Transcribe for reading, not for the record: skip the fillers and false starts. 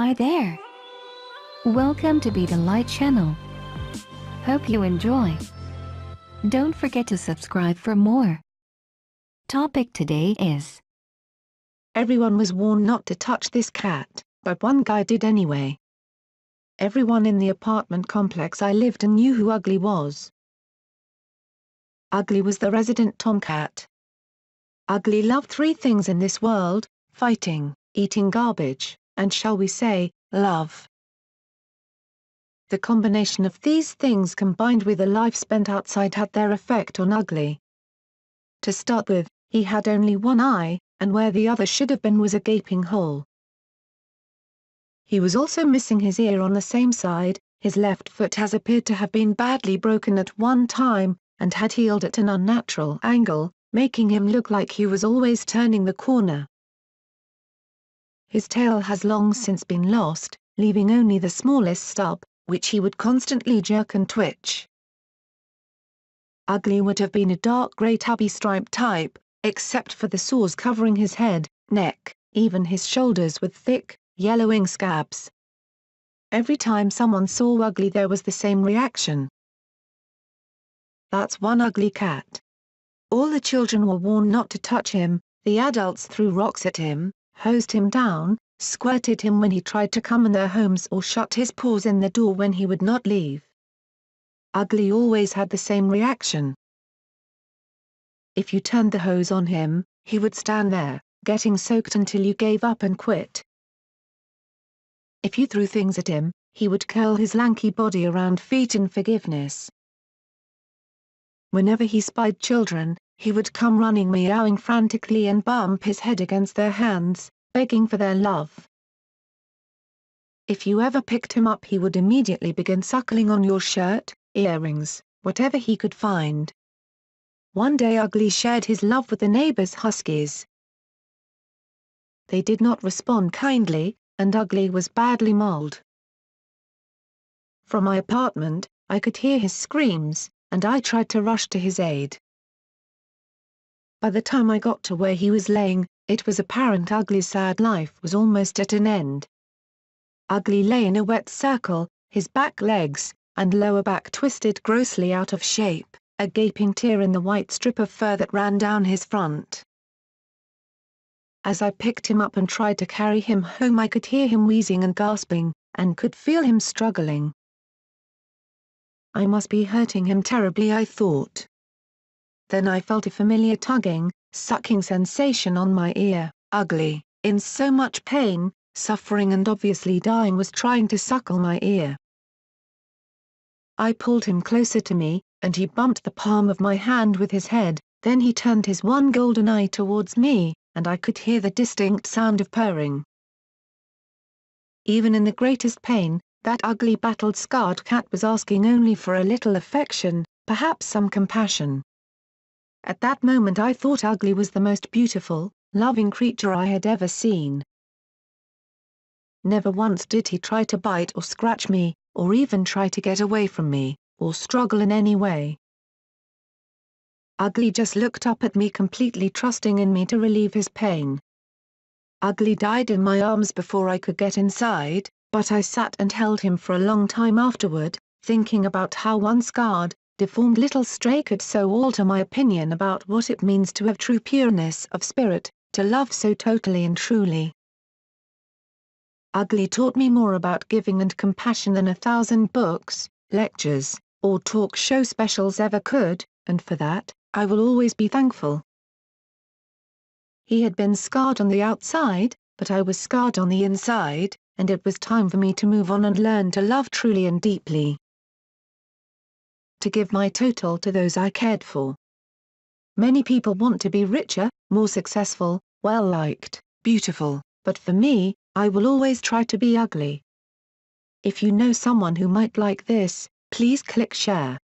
Hi there. Welcome to Be the Light channel. Hope you enjoy. Don't forget to subscribe for more. Topic today is: Everyone was warned not to touch this cat, but one guy did anyway. Everyone in the apartment complex I lived in knew who Ugly was. Ugly was the resident tomcat. Ugly loved three things in this world: fighting, eating garbage, and shall we say, love. The combination of these things combined with a life spent outside had their effect on Ugly. To start with, he had only one eye, and where the other should have been was a gaping hole. He was also missing his ear on the same side. His left foot has appeared to have been badly broken at one time, and had healed at an unnatural angle, making him look like he was always turning the corner. His tail has long since been lost, leaving only the smallest stub, which he would constantly jerk and twitch. Ugly would have been a dark grey tabby stripe type, except for the sores covering his head, neck, even his shoulders with thick, yellowing scabs. Every time someone saw Ugly there was the same reaction. That's one ugly cat. All the children were warned not to touch him, the adults threw rocks at him, hosed him down, squirted him when he tried to come in their homes or shut his paws in the door when he would not leave. Ugly always had the same reaction. If you turned the hose on him, he would stand there, getting soaked until you gave up and quit. If you threw things at him, he would curl his lanky body around feet in forgiveness. Whenever he spied children, he would come running meowing frantically and bump his head against their hands, begging for their love. If you ever picked him up he would immediately begin suckling on your shirt, earrings, whatever he could find. One day Ugly shared his love with the neighbors' huskies. They did not respond kindly, and Ugly was badly mauled. From my apartment, I could hear his screams, and I tried to rush to his aid. By the time I got to where he was laying, it was apparent Ugly's sad life was almost at an end. Ugly lay in a wet circle, his back legs and lower back twisted grossly out of shape, a gaping tear in the white strip of fur that ran down his front. As I picked him up and tried to carry him home I could hear him wheezing and gasping, and could feel him struggling. I must be hurting him terribly, I thought. Then I felt a familiar tugging, sucking sensation on my ear. Ugly, in so much pain, suffering and obviously dying, was trying to suckle my ear. I pulled him closer to me, and he bumped the palm of my hand with his head, then he turned his one golden eye towards me, and I could hear the distinct sound of purring. Even in the greatest pain, that ugly battle-scarred cat was asking only for a little affection, perhaps some compassion. At that moment I thought Ugly was the most beautiful, loving creature I had ever seen. Never once did he try to bite or scratch me, or even try to get away from me, or struggle in any way. Ugly just looked up at me, completely trusting in me to relieve his pain. Ugly died in my arms before I could get inside, but I sat and held him for a long time afterward, thinking about how one scarred, deformed little stray could so alter my opinion about what it means to have true pureness of spirit, to love so totally and truly. Ugly taught me more about giving and compassion than 1,000 books, lectures, or talk show specials ever could, and for that, I will always be thankful. He had been scarred on the outside, but I was scarred on the inside, and it was time for me to move on and learn to love truly and deeply. To give my total to those I cared for. Many people want to be richer, more successful, well-liked, beautiful, but for me, I will always try to be ugly. If you know someone who might like this, please click share.